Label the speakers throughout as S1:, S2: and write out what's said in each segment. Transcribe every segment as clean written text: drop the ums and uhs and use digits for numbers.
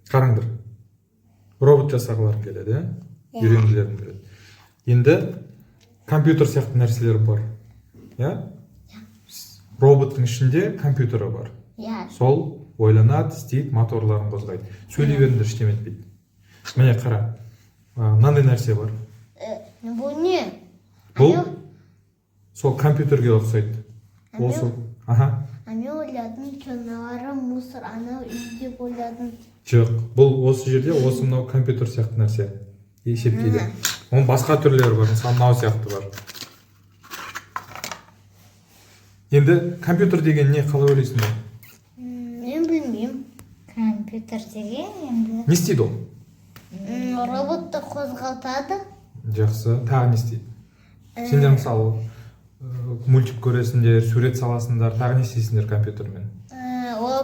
S1: Қараңдар. Робот жасағыларың келеді, үйренгілерің келеді. Енді компьютер сияқты нәрселер бар. Роботтың ішінде компьютері бар. Сол ойланады, істейді, моторларын қозғайды. Сөйлей беріңдер, ештеме етпейді. Міне қара. Мынандай нәрсе бар.
S2: Бұл не?
S1: Бұл сол компьютерге ұқсайды.
S2: Мен ойладым, жануары мусор, анау үйде ойладым.
S1: Жоқ, бұл осы жерде осы мынау компьютер сияқты нәрсе есептейді. Оның басқа түрлері бар, мысалы мынау сияқты бар. Енді компьютер деген не, қалай ойлайсың ба?
S2: Мен білмеймін.
S3: Компьютер деген енді
S1: Не істейді ол?
S2: Роботты қозғалтады.
S1: Жақсы, тағы не істейді? Сендер мысалы мультик көресіңдер, сурет саласыңдар, тағы не істейсіңдер компьютермен?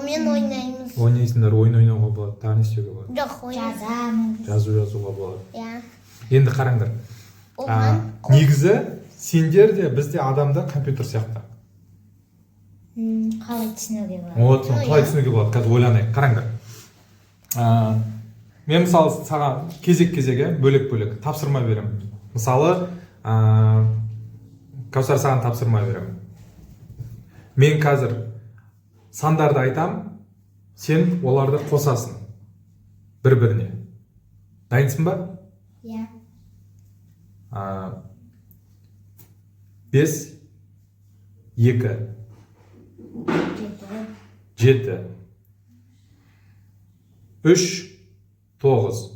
S2: Мен ойнаймыз.
S1: Ойнайсыңдар, ойын ойнауға болады, тағы не істеуге болады?
S2: Жоқ,
S3: жазамыз.
S1: Жазуға болады.
S2: Иә.
S1: Енді қараңдар. Негізі сендер де, бізде адамда компьютер сияқты.
S3: Қалай түсінуге болады?
S1: Қалай түсінуге болады? Қазір ойланайық. Қараңдар. Мен мысалы саған кезек-кезеге бөлек-бөлек тапсырма беремін. Мысалы, Кәусар саған тапсырма беремін. Мен қазір сандарды айтам, сен оларды қосасың бір-біріне. Дайынсың ба?
S3: Иә.
S1: 5, 2, 7, 3, 9.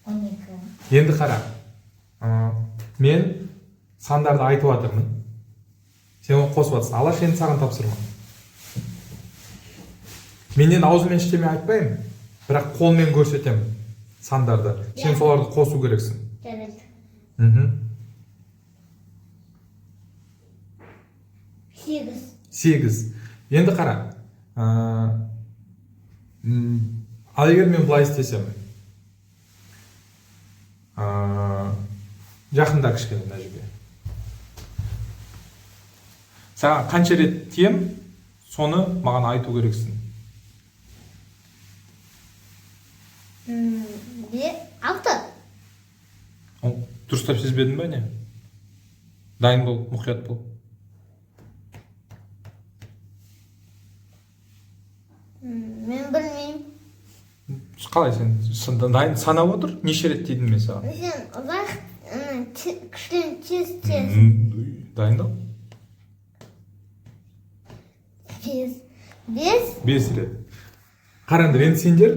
S3: 12.
S1: Енді қара. Мен сандарды айтып жатырмын. Сен оны қосып жатсың. Алаш, енді саған тапсырма. Менен аузымен ештеме айтпаймын, бірақ қолмен көрсетемін сандарды. Сен соларды қосу керексің.
S2: Жарайды. 8.
S1: Енді қара. Ал егер мен былай істесем, жақында кішкене мына жерге. Саған қанша рет тием, соны маған айту керексің.
S2: 6.
S1: Дұрыстап сезбедің ба не? Дайын бол, мұқият бол.
S2: Мен білмеймін.
S1: Қалай сен дайын санап отыр? Неше рет тидім мен саған?
S2: Сен ұзақ, кішілен тез.
S1: Дайындал. 5 рет. Қараңдар, енді сендер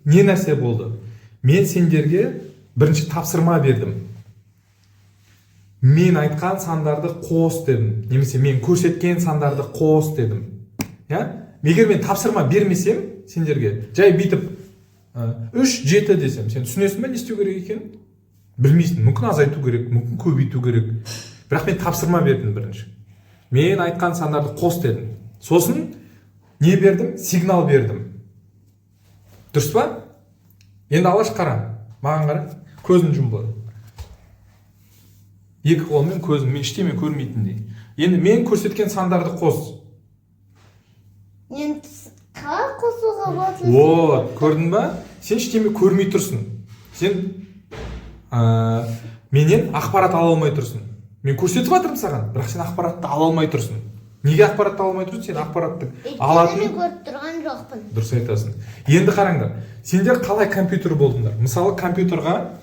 S1: не нәрсе болды? Мен сендерге бірінші тапсырма бердім. Мен айтқан сандарды қос дедім. Немесе мен көрсеткен сандарды қос дедім. Егер мен тапсырма бермесем сендерге, жай бүйтіп 3, 7 десем, сен түсінесің ба не істеу керек екенін? Білмейсің, мүмкін азайту керек, мүмкін көбейту керек. Бірақ мен тапсырма бердім бірінші. Мен айтқан сандарды қос дедім. Сосын не бердім? Сигнал бердім. Дұрыс па? Енді Алаш қара, маған қара, көзін жұмбы. Екі қолмен көзім, мен ештеме көрмейтіндей. Енді мен көрсеткен сандарды қос.
S2: Енді қалай қосуға болады?
S1: Көрдің ба? Сен ештеме көрмей тұрсың. Сен менен ақпарат ала алмай тұрсың. Мен көрсетіп жатырмын саған, бірақ сен ақпаратты ала алмай тұрсың. Неге ақпаратты ала алмай тұрсың? Сен ақпаратты алатын.
S2: Мен көріп тұрған жоқпын.
S1: Дұрыс айтасың. Енді қараңдар. Сендер қалай компьютер болдыңдар? Мысалы, компьютерға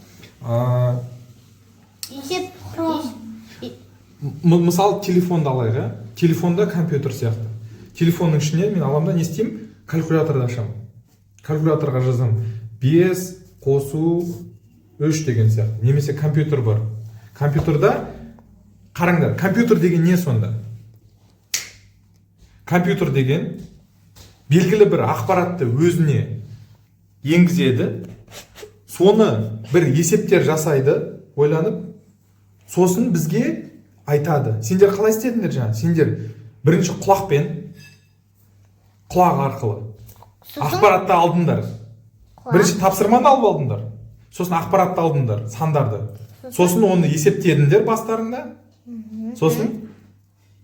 S1: мысалы телефонды алайық, телефонда компьютер сияқты. Телефонның ішіне мен аламда не істеймін? Калькуляторды ашамын. Калькуляторға жазамын 5 қосу 3 деген сияқты. Немесе компьютер бар. Компьютерда қараңдар, компьютер деген не сонда? Компьютер деген белгілі бір ақпаратты өзіне енгізеді, соны бір есептер жасайды, ойланып, сосын бізге айтады. Сендер қалай істедіңдер жаңа? Сендер бірінші құлақ арқылы ақпаратты алдыңдар. Бірінші тапсырманы алып алдыңдар. Сосын ақпаратты алдыңдар, сандарды. Сосын оны есептедіңдер бастарында. Сосын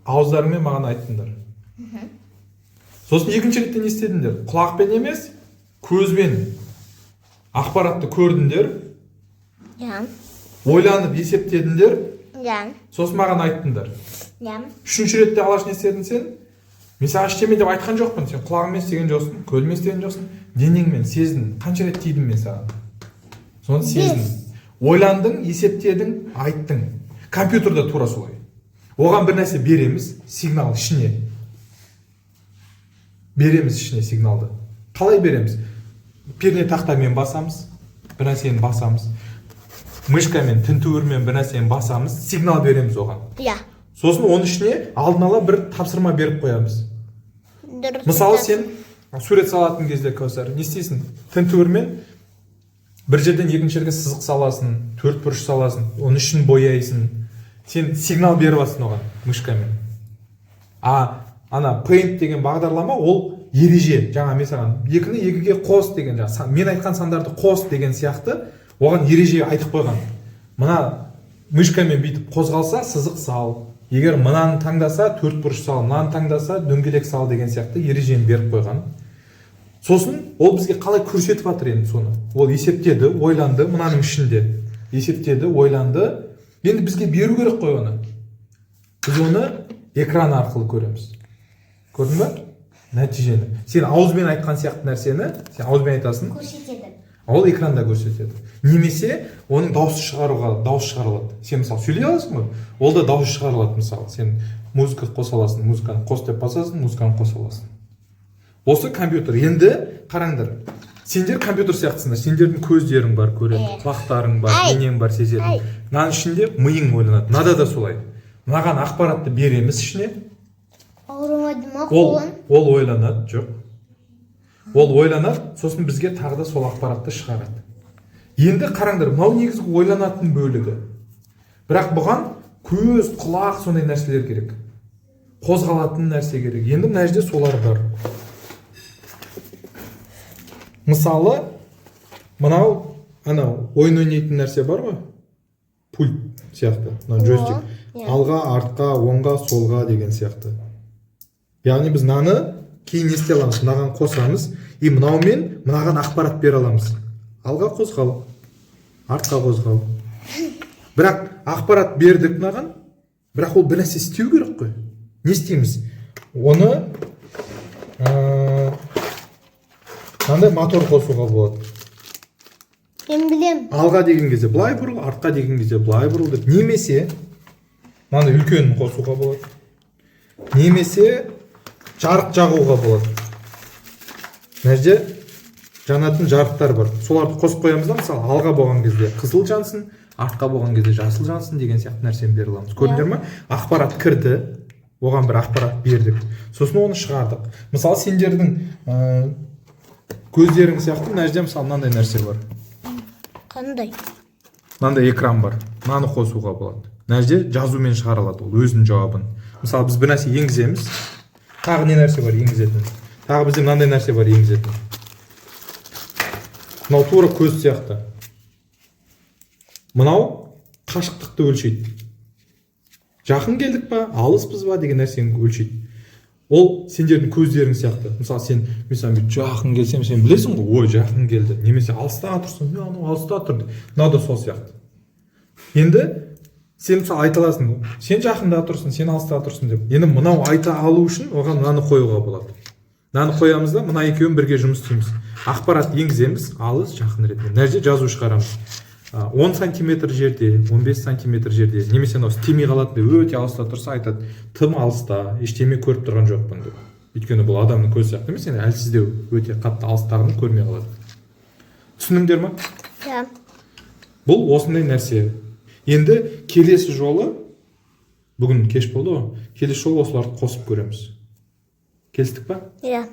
S1: ауыздарыңмен маған айттыңдар. Сосын екінші ретте не істедіңдер? Құлақпен емес, көзбен ақпаратты көрдіңдер,
S2: иә,
S1: ойланып есептедіңдер,
S2: иә,
S1: сосын маған айттыңдар.
S2: иә.
S1: Үшінші ретте алаш не істедің сен? Мен саған ештеме деп айтқан жоқпын. Сен құлағыңмен істеген жоқсың, көзіңмен істеген жоқсың, денеңмен сездің. Қанша рет тидім мен саған? Соны сездің. Ойландың, есептедің, айттың. Компьютерда тура солай. Оған бір нәрсе береміз, сигнал ішіне. Береміз ішіне сигналды. Қалай береміз? Перне тақтамен басамыз, бір нәрсені басамыз. Мышкамен, тінтуірмен бір нәрсені басамыз, сигнал береміз оған.
S2: Иә.
S1: Сосын оның ішіне алдын ала бір тапсырма беріп қоямыз.
S2: Дұрыс.
S1: Мысалы сен сурет салатын кезде Кәусар, не істейсің? Тінтуірмен бір жерден екінші жерге сызық саласың, төрт бұрыш саласың, оның ішін бояйсың. Сен сигнал беріп аласың оған мышкамен. Ана Paint деген бағдарлама ол ереже. Жаңа мен саған 2-ні 2-ге қос деген, мен айтқан сандарды қос деген сияқты оған ереже айтып қойған. Мына мышкамен бүйтіп қозғалса сызық сал. Егер мынаны таңдаса төрт бұрыш сал, мынаны таңдаса дөңгелек сал деген сияқты ережені беріп қойған. Сосын ол бізге қалай көрсетіп жатыр енді соны. Ол есептеді, ойланды, мынаның ішінде. Есептеді, ойланды. Енді бізге беру керек қой оны. Біз оны экран арқылы көреміз. Көрдің бе? Нәтижені. Сен ауызбен айтқан сияқты нәрсені, сен ауызбен айтасың.
S3: Көрсетеді.
S1: Ол экранда көрсетеді. Немесе оның дауыс шығарылады. Сен мысалы сөйлей аласың ғой, ол да дауыс шығарылады мысалы. Сен музыка қоса аласың, музыканы қос деп басасың, музыканы қоса аласың. Осы компьютер. Енді қараңдар. Сендер компьютер сияқтысыңдар. Сендердің көздерің бар, көреді, құлақтарың бар, денең бар, сезеді. Мынаның ішінде миың ойланады. Мынада да солай. Мынаған ақпаратты береміз ішіне.
S2: Ауырмайды ма қолын?
S1: Ол ойланады, жоқ. Ол ойланады, сосын бізге тағы да сол ақпаратты шығарады. Енді қараңдар, мынау негізгі ойланатын бөлігі. Бірақ бұған көз, құлақ сондай нәрселер керек. Қозғалатын нәрсе керек. Енді мына жерде солар бар. Мысалы, мынау ойын ойнайтын нәрсе бар ғой? Пульт сияқты, мына джойстик. Алға, артқа, оңға, солға деген сияқты. Яғни біз мынаны кейін не істей аламыз? Мынаған қосамыз, и мынаумен мынаған ақпарат бере аламыз. Алға қозғал, артқа қозғал. Бірақ ақпарат бердік мынаған, бірақ ол бір нәрсе істеу керек қой. Не істейміз? Оны қандай мотор қосуға болады?
S2: Мен білем.
S1: Алға деген кезде былай бұрыл, артқа деген кезде былай бұрыл деп. Немесе мынандай үлкенін қосуға болады. Немесе жарық жағуға болады. Мына жерде жанатын жарықтар бар. Соларды қосып қоямыз да, мысалы алға болған кезде қызыл жансын, артқа болған кезде жасыл жансын деген сияқты нәрсені бере аламыз. Көрдіңдер ме? Ақпарат кірді, оған бір ақпарат бердік. Сосын оны шығардық. Мысалы сендердің көздерің сияқты мына жерде мысалы мынандай нәрсе бар.
S2: Қандай?
S1: Мынандай экран бар. Мынаны қосуға болады. Мына жерде жазумен шығарылады ол өзінің жауабын. Мысалы біз бір нәрсе енгіземіз. Тағы не нәрсе бар енгізетін? Тағы бізде мынандай нәрсе бар енгізетін. Мынау тура көз сияқты. Мынау қашықтықты өлшейді. Жақын келдік па, алыспыз ба деген нәрсені өлшейді. Ол сендердің көздерің сияқты. Мысалы мен жақын келсем, сен білесің ғой, ой, жақын келді. Немесе алыста тұрсың, анау алыста тұрды. Мынау да сол сияқты. Енді сен мысалы айта аласың, сен жақында тұрсың, сен алыста тұрсың деп. Енді мынау айта алу үшін оған мынаны қоюға болады. Мынаны қоямыз да, мына екеуін бірге жұмыс істейміз. Ақпарат енгіземіз, алыс, жақын ретінде. Мына жерде жазу шығарамыз. 10 сантиметр жерде, 15 сантиметр жерде, немесе мынау істемей қалады, өте алыста тұрса айтады, тым алыста, ештеме көріп тұрған жоқпын деп. Өйткені бұл адамның көзі сияқты емес, енді әлсіздеу, өте қатты алыстағыны көрмей қалады. Түсініңдер ме?
S2: Иә.
S1: Бұл осындай нәрсе. Енді келесі жолы, бүгін кеш болды ғой, келесі жолы осыларды қосып көреміз. Келістік па?
S2: Иә.